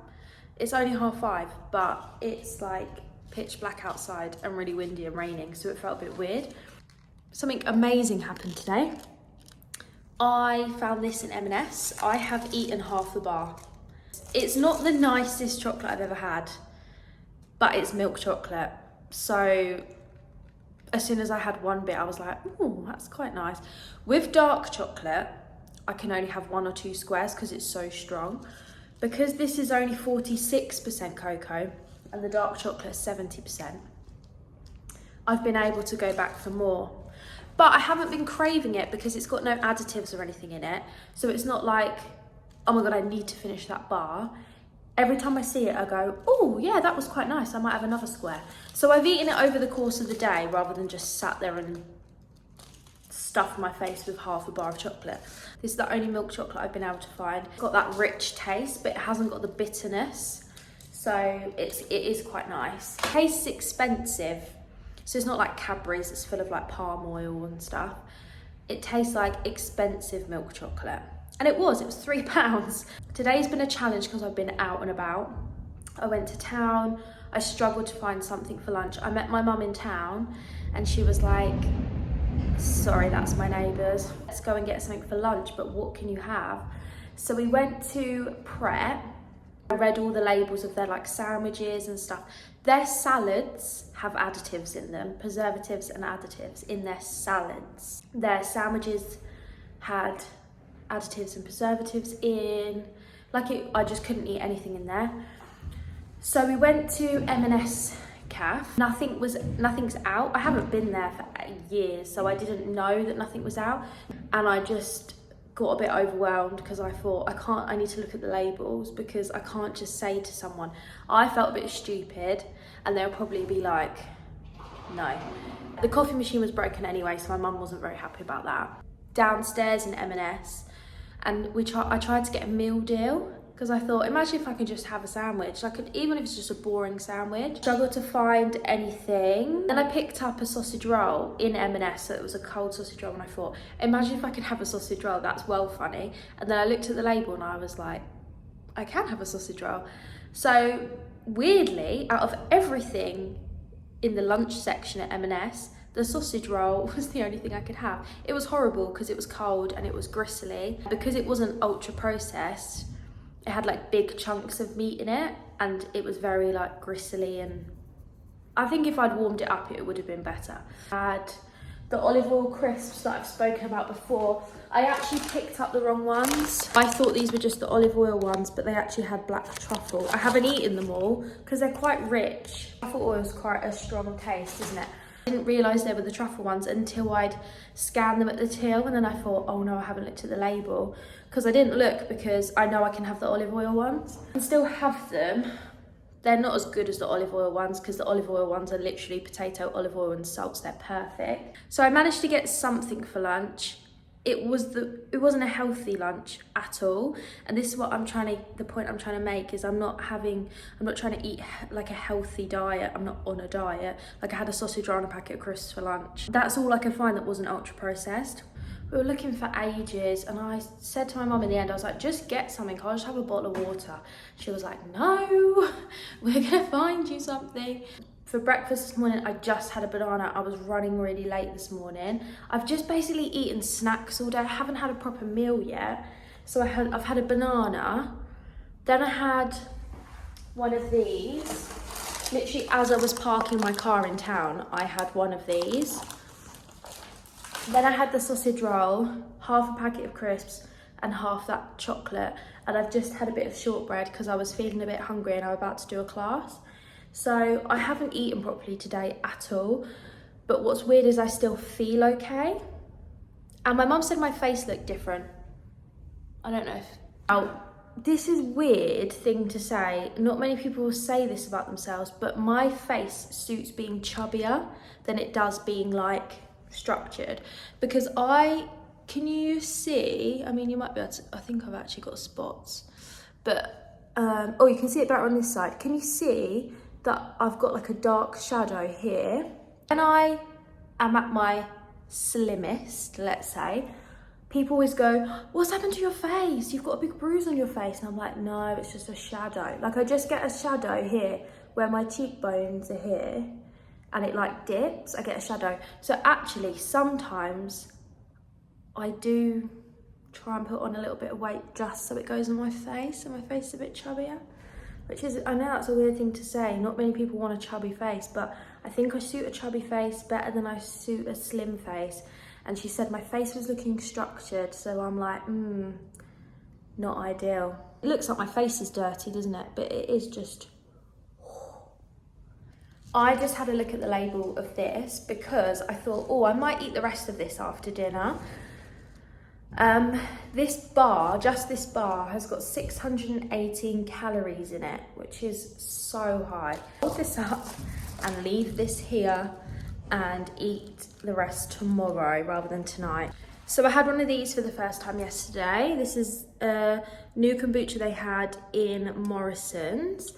It's only 5:30, but it's like pitch black outside and really windy and raining, so it felt a bit weird. Something amazing happened today. I found this in M&S. I have eaten half the bar. It's not the nicest chocolate I've ever had, but it's milk chocolate. So as soon as I had one bit, I was like, oh, that's quite nice. With dark chocolate, I can only have 1 or 2 squares because it's so strong. Because this is only 46% cocoa and the dark chocolate is 70%, I've been able to go back for more. But I haven't been craving it because it's got no additives or anything in it. So it's not like, oh my God, I need to finish that bar. Every time I see it, I go, oh yeah, that was quite nice. I might have another square. So I've eaten it over the course of the day rather than just sat there and stuffed my face with half a bar of chocolate. This is the only milk chocolate I've been able to find. It's got that rich taste, but it hasn't got the bitterness. So it is quite nice. It tastes expensive. So it's not like Cadbury's, it's full of like palm oil and stuff. It tastes like expensive milk chocolate. And it was £3. Today's been a challenge because I've been out and about. I went to town, I struggled to find something for lunch. I met my mum in town and she was like, sorry, that's my neighbours. Let's go and get something for lunch, but what can you have? So we went to Pret. I read all the labels of their like sandwiches and stuff. Their salads have additives in them, preservatives and additives in their salads. Their sandwiches had additives and preservatives in, I just couldn't eat anything in there. So we went to M&S Caf. Nothing's out. I haven't been there for years, so I didn't know that nothing was out. And I just got a bit overwhelmed because I thought, I need to look at the labels because I can't just say to someone. I felt a bit stupid and they'll probably be like, no. The coffee machine was broken anyway, so my mum wasn't very happy about that. Downstairs in M&S, and I tried to get a meal deal because I thought, imagine if I could just have a sandwich. Even if it's just a boring sandwich. Struggled to find anything. Then I picked up a sausage roll in M&S, so it was a cold sausage roll, and I thought, imagine if I could have a sausage roll, that's well funny. And then I looked at the label and I was like, I can have a sausage roll. So weirdly, out of everything in the lunch section at M&S, the sausage roll was the only thing I could have. It was horrible because it was cold and it was gristly. Because it wasn't ultra processed, it had like big chunks of meat in it and it was very like gristly, and I think if I'd warmed it up it would have been better. I had the olive oil crisps that I've spoken about before. I actually picked up the wrong ones. I thought these were just the olive oil ones, but they actually had black truffle. I haven't eaten them all because they're quite rich. Truffle oil is quite a strong taste, isn't it? I didn't realise they were the truffle ones until I'd scanned them at the till, and then I thought, oh no, I haven't looked at the label. Because I didn't look because I know I can have the olive oil ones. I can still have them. They're not as good as the olive oil ones because the olive oil ones are literally potato, olive oil and salts. They're perfect. So I managed to get something for lunch. It wasn't a healthy lunch at all, and this is what the point I'm trying to make is I'm not trying to eat like a healthy diet. I'm not on a diet. Like I had a sausage roll and a packet of crisps for lunch. That's all I could find that wasn't ultra processed. We were looking for ages, and I said to my mum in the end, I was like, just get something, I'll just have a bottle of water. She was like, no, we're gonna find you something. For breakfast this morning, I just had a banana. I was running really late this morning. I've just basically eaten snacks all day. I haven't had a proper meal yet. So I've had a banana. Then I had one of these. Literally as I was parking my car in town, I had one of these. Then I had the sausage roll, half a packet of crisps and half that chocolate. And I've just had a bit of shortbread because I was feeling a bit hungry and I was about to do a class. So I haven't eaten properly today at all, but what's weird is I still feel okay. And my mum said my face looked different. I don't know if this is weird thing to say. Not many people will say this about themselves, but my face suits being chubbier than it does being like structured. Because can you see, I mean, you might be able to, I think I've actually got spots, but, oh, you can see it better on this side. Can you see that I've got like a dark shadow here? When I am at my slimmest, let's say, people always go, what's happened to your face? You've got a big bruise on your face. And I'm like, no, it's just a shadow. Like I just get a shadow here where my cheekbones are here and it like dips, I get a shadow. So actually sometimes I do try and put on a little bit of weight just so it goes on my face and my face is a bit chubbier. Which is, I know that's a weird thing to say, not many people want a chubby face, but I think I suit a chubby face better than I suit a slim face. And she said my face was looking structured, so I'm like, not ideal. It looks like my face is dirty, doesn't it? But it is just... I just had a look at the label of this because I thought, oh, I might eat the rest of this after dinner. This bar, just this bar, has got 618 calories in it, which is so high. Hold this up and leave this here and eat the rest tomorrow rather than tonight. So I had one of these for the first time yesterday. This is a new kombucha they had in Morrison's,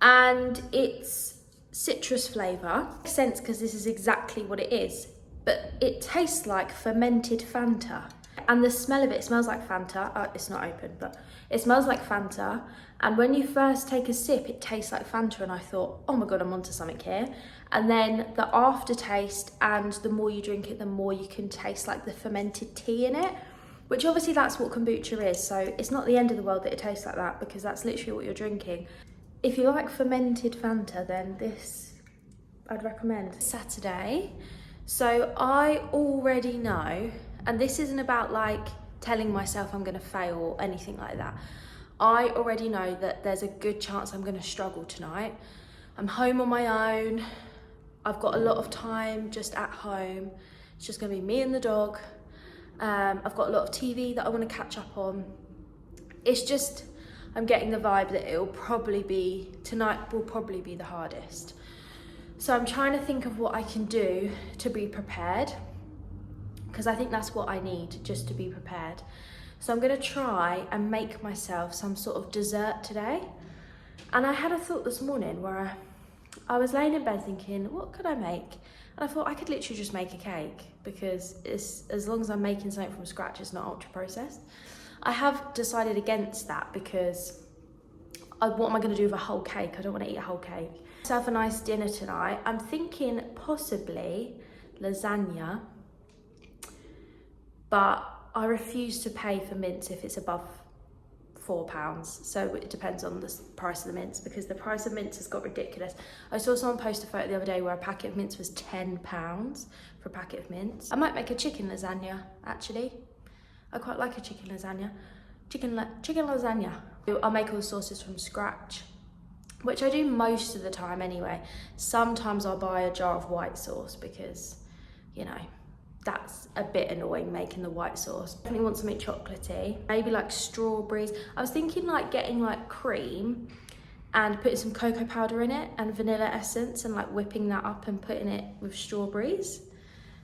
and it's citrus flavour. Makes sense because this is exactly what it is, but it tastes like fermented Fanta. And the smell of it smells like Fanta. It's not open, but it smells like Fanta. And when you first take a sip, it tastes like Fanta. And I thought, oh my God, I'm onto something here. And then the aftertaste, and the more you drink it, the more you can taste like the fermented tea in it, which obviously that's what kombucha is. So it's not the end of the world that it tastes like that, because that's literally what you're drinking. If you like fermented Fanta, then this I'd recommend. Saturday. So I already know, and this isn't about like telling myself I'm gonna fail or anything like that. I already know that there's a good chance I'm gonna struggle tonight. I'm home on my own. I've got a lot of time just at home. It's just gonna be me and the dog. I've got a lot of TV that I wanna catch up on. It's just, I'm getting the vibe that tonight will probably be the hardest. So I'm trying to think of what I can do to be prepared, because I think that's what I need, just to be prepared. So I'm gonna try and make myself some sort of dessert today. And I had a thought this morning where I was laying in bed thinking, what could I make? And I thought I could literally just make a cake, because as long as I'm making something from scratch, it's not ultra processed. I have decided against that because what am I gonna do with a whole cake? I don't wanna eat a whole cake. Myself a nice dinner tonight. I'm thinking possibly lasagna, but I refuse to pay for mince if it's above £4. So it depends on the price of the mince, because the price of mince has got ridiculous. I saw someone post a photo the other day where a packet of mince was £10 for a packet of mince. I might make a chicken lasagna, actually. I quite like a chicken lasagna. Chicken lasagna. I'll make all the sauces from scratch, which I do most of the time anyway. Sometimes I'll buy a jar of white sauce because, you know, that's a bit annoying making the white sauce. Definitely want something chocolatey, maybe like strawberries. I was thinking like getting like cream and putting some cocoa powder in it and vanilla essence and like whipping that up and putting it with strawberries.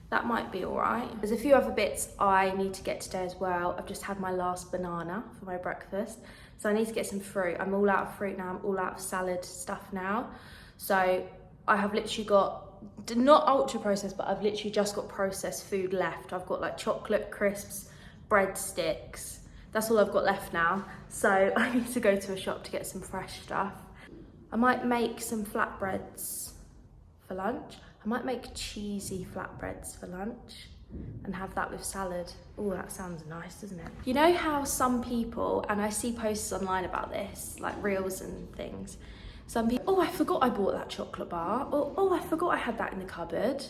That might be all right. There's a few other bits I need to get today as well. I've just had my last banana for my breakfast, so I need to get some fruit. I'm all out of fruit now, I'm all out of salad stuff now. So I have literally got, not ultra processed, but I've literally just got processed food left. I've got like chocolate crisps, breadsticks. That's all I've got left now. So I need to go to a shop to get some fresh stuff. I might make some flatbreads for lunch. I might make cheesy flatbreads for lunch and have that with salad. Oh, that sounds nice, doesn't it? You know how some people, and I see posts online about this, like reels and things, some people, oh, I forgot I bought that chocolate bar, or oh, I forgot I had that in the cupboard.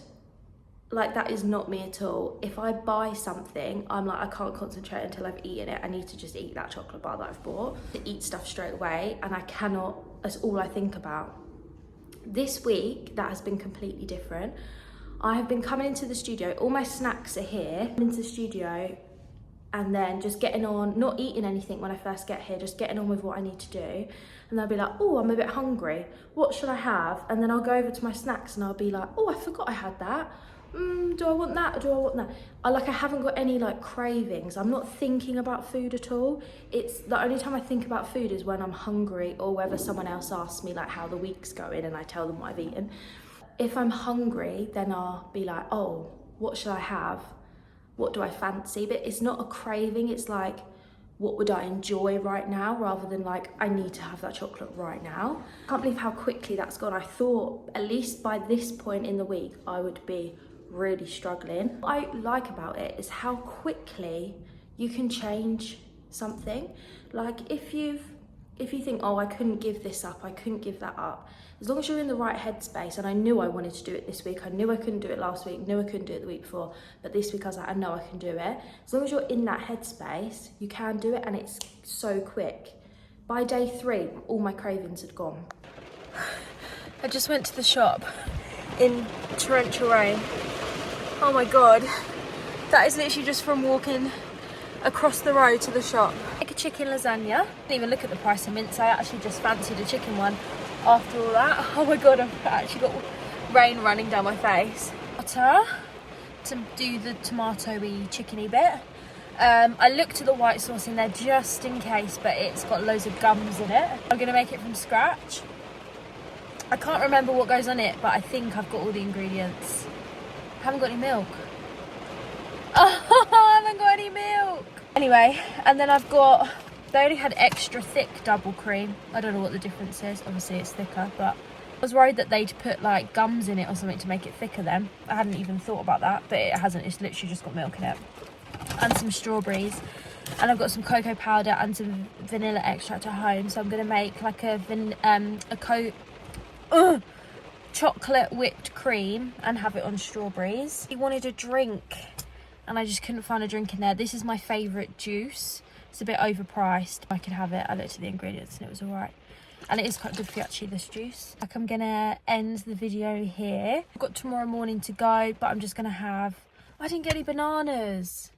Like, that is not me at all. If I buy something, I'm like, I can't concentrate until I've eaten it. I need to just eat that chocolate bar that I've bought. To eat stuff straight away, and I cannot, that's all I think about. This week, that has been completely different. I have been coming into the studio, all my snacks are here. Into the studio and then just getting on, not eating anything when I first get here, just getting on with what I need to do. And they'll be like, oh, I'm a bit hungry. What should I have? And then I'll go over to my snacks and I'll be like, oh, I forgot I had that. Do I want that or do I want that? I haven't got any like cravings. I'm not thinking about food at all. It's the only time I think about food is when I'm hungry or whether someone else asks me like how the week's going and I tell them what I've eaten. If I'm hungry, then I'll be like, oh, what should I have? What do I fancy? But it's not a craving. It's like, what would I enjoy right now, rather than like, I need to have that chocolate right now. I can't believe how quickly that's gone. I thought at least by this point in the week, I would be really struggling. What I like about it is how quickly you can change something. Like if you think, oh, I couldn't give this up, I couldn't give that up, as long as you're in the right headspace, and I knew I wanted to do it this week, I knew I couldn't do it last week, knew I couldn't do it the week before, but this week I was like, I know I can do it. As long as you're in that headspace, you can do it, and it's so quick. By day 3, all my cravings had gone. I just went to the shop in torrential rain. Oh my God, that is literally just from walking across the road to the shop. Like a chicken lasagna. Didn't even look at the price of mince. I actually just fancied a chicken one after all that. Oh my God, I've actually got rain running down my face. Butter to do the tomatoey chickeny bit. I looked at the white sauce in there just in case, but it's got loads of gums in it. I'm gonna make it from scratch. I can't remember what goes on it, but I think I've got all the ingredients. I haven't got any milk. Oh, I haven't got any milk. Anyway, and then they only had extra thick double cream. I don't know what the difference is. Obviously it's thicker, but I was worried that they'd put like gums in it or something to make it thicker then. I hadn't even thought about that, but it hasn't. It's literally just got milk in it. And some strawberries. And I've got some cocoa powder and some vanilla extract at home. So I'm going to make like chocolate whipped cream and have it on strawberries. He wanted a drink and I just couldn't find a drink in there. This is my favourite juice. It's a bit overpriced. I could have it. I looked at the ingredients and it was alright. And it is quite good for you actually, this juice. Like, I'm gonna end the video here. I've got tomorrow morning to go, but I'm just gonna have, I didn't get any bananas.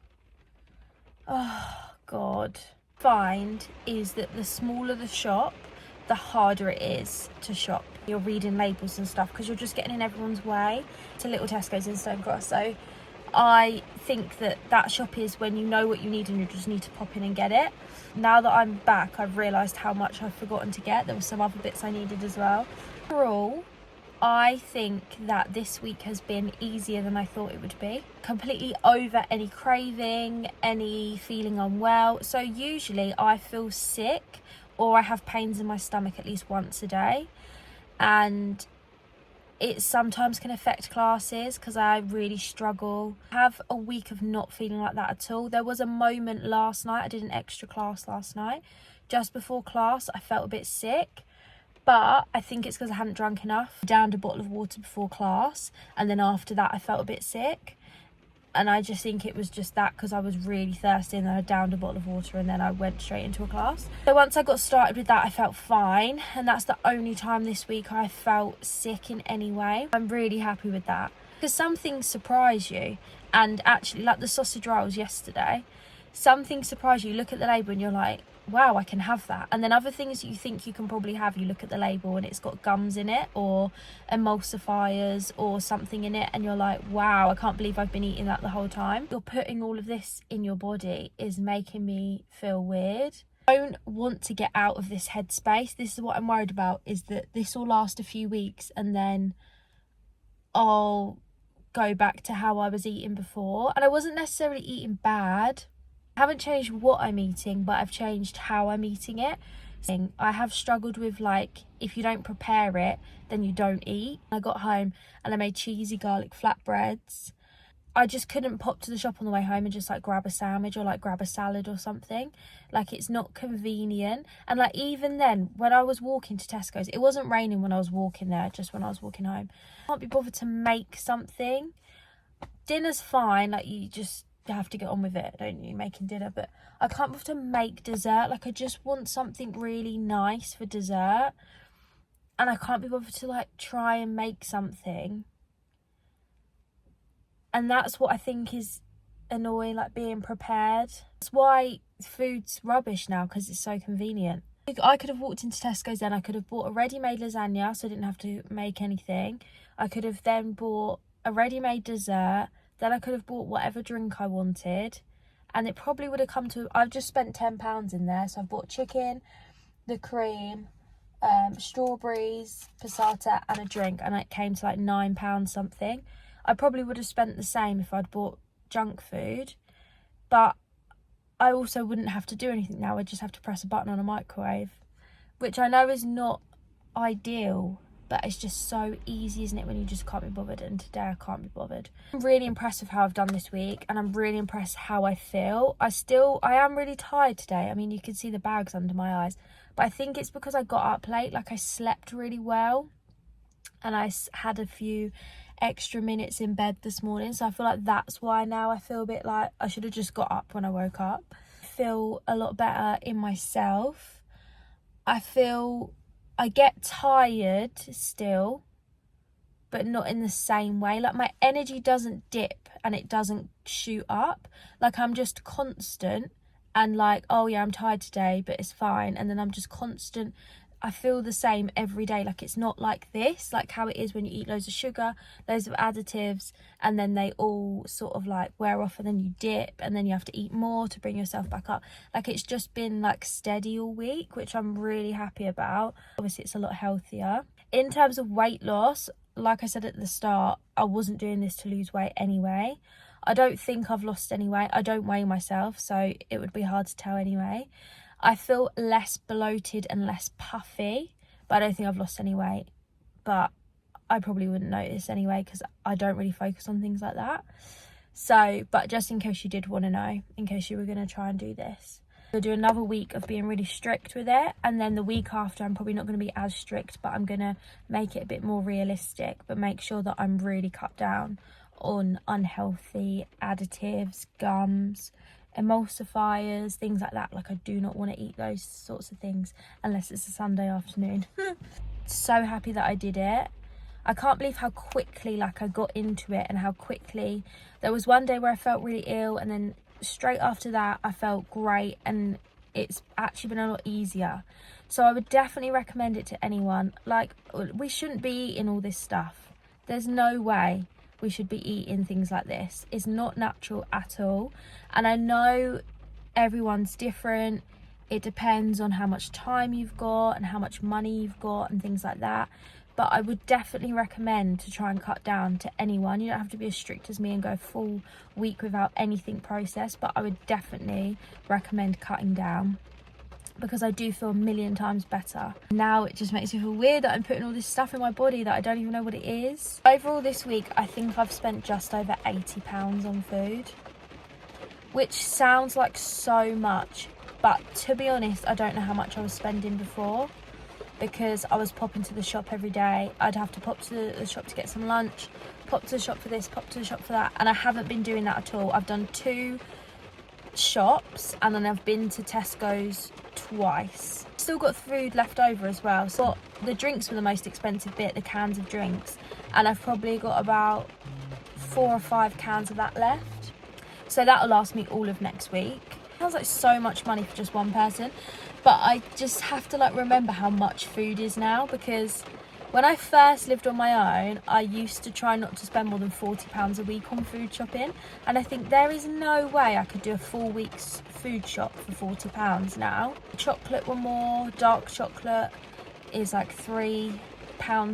Oh God. Find is that the smaller the shop, the harder it is to shop. You're reading labels and stuff because you're just getting in everyone's way. It's a little Tesco's in Stone Cross, so I think that shop is when you know what you need and you just need to pop in and get it. Now that I'm back, I've realised how much I've forgotten to get. There were some other bits I needed as well. Overall, I think that this week has been easier than I thought it would be. Completely over any craving, any feeling unwell. So usually I feel sick or I have pains in my stomach at least once a day. And it sometimes can affect classes because I really struggle. I have a week of not feeling like that at all. There was a moment last night, I did an extra class last night. Just before class, I felt a bit sick, but I think it's because I hadn't drunk enough. I downed a bottle of water before class, and then after that I felt a bit sick. And I just think it was just that because I was really thirsty and then I downed a bottle of water and then I went straight into a class. So once I got started with that, I felt fine. And that's the only time this week I felt sick in any way. I'm really happy with that. Because some things surprise you. And actually, like the sausage rolls yesterday, some things surprise you. You look at the label and you're like, wow, I can have that. And then other things you think you can probably have, you look at the label and it's got gums in it or emulsifiers or something in it and you're like, wow, I can't believe I've been eating that the whole time. You're putting all of this in your body is making me feel weird. I don't want to get out of this headspace. This is what I'm worried about, is that this will last a few weeks and then I'll go back to how I was eating before. And I wasn't necessarily eating bad. I haven't changed what I'm eating, but I've changed how I'm eating it. I have struggled with, like, if you don't prepare it, then you don't eat. I got home and I made cheesy garlic flatbreads. I just couldn't pop to the shop on the way home and just like grab a sandwich or like grab a salad or something. Like, it's not convenient. And like, even then, when I was walking to Tesco's, it wasn't raining when I was walking there, just when I was walking home. I can't be bothered to make something. Dinner's fine, like you have to get on with it, don't you, making dinner, but I can't bother to make dessert. Like, I just want something really nice for dessert and I can't be bothered to like try and make something. And that's what I think is annoying, like being prepared. That's why food's rubbish now, because it's so convenient. I could have walked into Tesco's then, I could have bought a ready-made lasagna so I didn't have to make anything. I could have then bought a ready-made dessert, then I could have bought whatever drink I wanted, and it probably would have come to, I've just spent £10 in there. So I've bought chicken, the cream, strawberries, passata and a drink, and it came to like £9 something. I probably would have spent the same if I'd bought junk food, but I also wouldn't have to do anything now. I just have to press a button on a microwave, which I know is not ideal, but it's just so easy, isn't it, when you just can't be bothered? And today I can't be bothered. I'm really impressed with how I've done this week, and I'm really impressed how I feel. I am really tired today. I mean, you can see the bags under my eyes, but I think it's because I got up late. Like, I slept really well, and I had a few extra minutes in bed this morning, so I feel like that's why now I feel a bit like I should have just got up when I woke up. I feel a lot better in myself. I get tired still, but not in the same way. Like, my energy doesn't dip and it doesn't shoot up. Like, I'm just constant and like, oh yeah, I'm tired today, but it's fine. And then I'm just constant. I feel the same every day. Like, it's not like this, like how it is when you eat loads of sugar, loads of additives, and then they all sort of like wear off, and then you dip, and then you have to eat more to bring yourself back up. Like, it's just been like steady all week, which I'm really happy about. Obviously it's a lot healthier. In terms of weight loss, like I said at the start, I wasn't doing this to lose weight anyway. I don't think I've lost any weight. I don't weigh myself, so it would be hard to tell anyway. I feel less bloated and less puffy, but I don't think I've lost any weight. But I probably wouldn't notice anyway, because I don't really focus on things like that. So, but just in case you did want to know, in case you were going to try and do this, I'll do another week of being really strict with it, and then the week after I'm probably not going to be as strict, but I'm going to make it a bit more realistic, but make sure that I'm really cut down on unhealthy additives, gums, emulsifiers, things like that. Like, I do not want to eat those sorts of things unless it's a Sunday afternoon. So happy that I did it. I can't believe how quickly like I got into it, and how quickly there was one day where I felt really ill, and then straight after that I felt great, and it's actually been a lot easier. So I would definitely recommend it to anyone. Like, we shouldn't be eating all this stuff. There's no way we should be eating things like this. It's not natural at all. And I know everyone's different. It depends on how much time you've got and how much money you've got and things like that. But I would definitely recommend to try and cut down to anyone. You don't have to be as strict as me and go a full week without anything processed, but I would definitely recommend cutting down, because I do feel a million times better. Now it just makes me feel weird that I'm putting all this stuff in my body that I don't even know what it is. Overall this week, I think I've spent just over £80 on food, which sounds like so much, but to be honest, I don't know how much I was spending before, because I was popping to the shop every day. I'd have to pop to the shop to get some lunch, pop to the shop for this, pop to the shop for that, and I haven't been doing that at all. I've done 2 shops, and then I've been to Tesco's twice. Still got food left over as well. So the drinks were the most expensive bit, the cans of drinks, and I've probably got about 4 or 5 cans of that left. So that'll last me all of next week. Sounds like so much money for just one person, but I just have to like remember how much food is now, because when I first lived on my own, I used to try not to spend more than £40 a week on food shopping, and I think there is no way I could do a full week's food shop for £40 now. Chocolate were more. Dark chocolate is like £3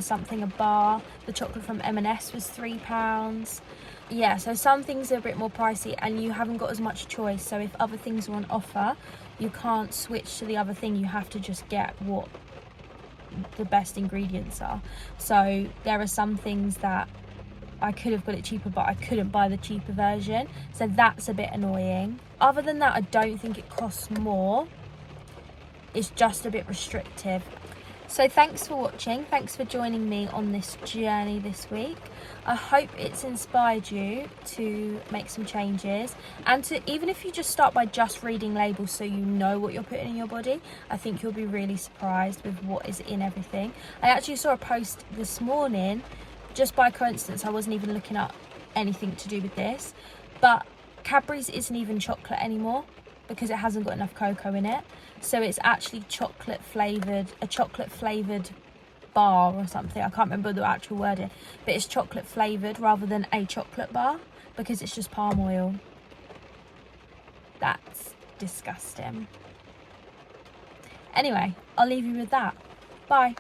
something a bar. The chocolate from M&S was £3. Yeah, so some things are a bit more pricey, and you haven't got as much choice. So if other things are on offer, you can't switch to the other thing. You have to just get what the best ingredients are. So there are some things that I could have got it cheaper, but I couldn't buy the cheaper version, so that's a bit annoying. Other than that, I don't think it costs more. It's just a bit restrictive. So thanks for watching, thanks for joining me on this journey this week. I hope it's inspired you to make some changes, and to, even if you just start by just reading labels so you know what you're putting in your body, I think you'll be really surprised with what is in everything. I actually saw a post this morning, just by coincidence, I wasn't even looking up anything to do with this, but Cadbury's isn't even chocolate anymore because it hasn't got enough cocoa in it. So it's actually a chocolate flavoured bar or something. I can't remember the actual wording, but it's chocolate flavoured rather than a chocolate bar because it's just palm oil. That's disgusting. Anyway, I'll leave you with that. Bye.